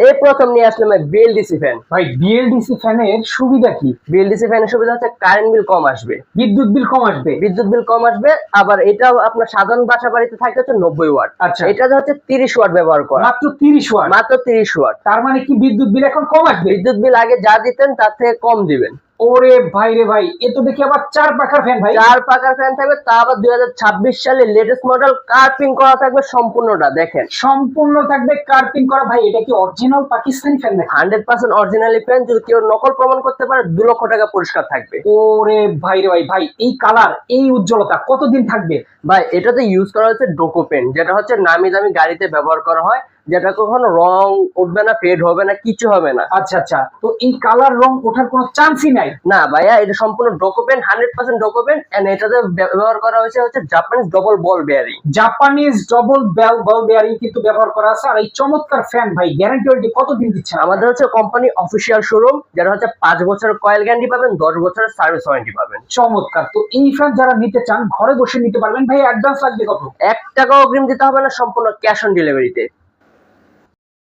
এই প্রথম নিয়ে আসলাম ভাই বিএলডিসি ফ্যান। ভাই বিএলডিসি ফ্যানের সুবিধা কি? বিএলডিসি ফ্যানের সুবিধা হচ্ছে কারেন্ট বিল কম আসবে, বিদ্যুৎ বিল কম আসবে। বিদ্যুৎ বিল কম আসবে। আবার এটাও আপনার সাধারণ বাসা বাড়িতে থাকে হচ্ছে 90 ওয়াট। আচ্ছা, এটা হচ্ছে 30 ওয়াট ব্যবহার করা, মাত্র 30 ওয়াট। মাত্র 30 ওয়াট। তার মানে কি বিদ্যুৎ বিল এখন কম আসবে? বিদ্যুৎ বিল আগে যা দিতেন তার থেকে কম দিবেন। ওরে ভাই রে ভাই, এ তো দেখি আবার 4 পাখার ফ্যান ভাই। 4 পাকার ফ্যান থাকবে, তা আবার 2026 সালে লেটেস্ট মডেল কার্পিং করা থাকবে সম্পূর্ণটা। দেখেন সম্পূর্ণ থাকবে কার্পিং করা। ভাই এটা কি অরিজিনাল পাকিস্তানি ফ্যান নাকি? 100% অরিজিনালি ফ্যান। যদি কেউ নকল প্রমাণ করতে পারে 2 লক্ষ টাকা পুরস্কার থাকবে। ওরে ভাই রে ভাই, ভাই এই কালার এই উজ্জ্বলতা কতদিন থাকবে? ভাই এটাতে ইউজ করা হচ্ছে ডোকো পেন, যেটা হচ্ছে নামি দামি গাড়িতে ব্যবহার করা হয়, যেটা কখনো রং উঠবে না, ফেড হবে না, কিছু হবে না। আচ্ছা আচ্ছা, তো এই কালার রং ওঠার কোনো চান্সই নাই? না ভাইয়া, এটা সম্পূর্ণ ডোকো পেন, 100% ডোকো পেন। এন্ড এটাতে ব্যবহার করা হয়েছে হচ্ছে জাপানিজ ডবল বল বেয়ারিং। জাপানিজ ডবল বল বেয়ারিং কিন্তু ব্যবহার করা আছে। আর এই চমৎকার ফ্যান ভাই গ্যারান্টি ওয়ারেন্টি কতদিন দিচ্ছেন? আমাদের হচ্ছে কোম্পানি অফিসিয়াল শোরুম, যেটা হচ্ছে 5 বছরের কয়েল গ্যারান্টি পাবেন, 10 বছরের সার্ভিস ওয়ারেন্টি পাবেন। চমৎকার। তো এই ফ্যান যারা নিতে চান ঘরে বসে নিতে পারবেন। ভাই অ্যাডভান্স লাগবে কত? 1 টাকাও অগ্রিম দিতে হবে না, সম্পূর্ণ ক্যাশ অন ডেলিভারিতে।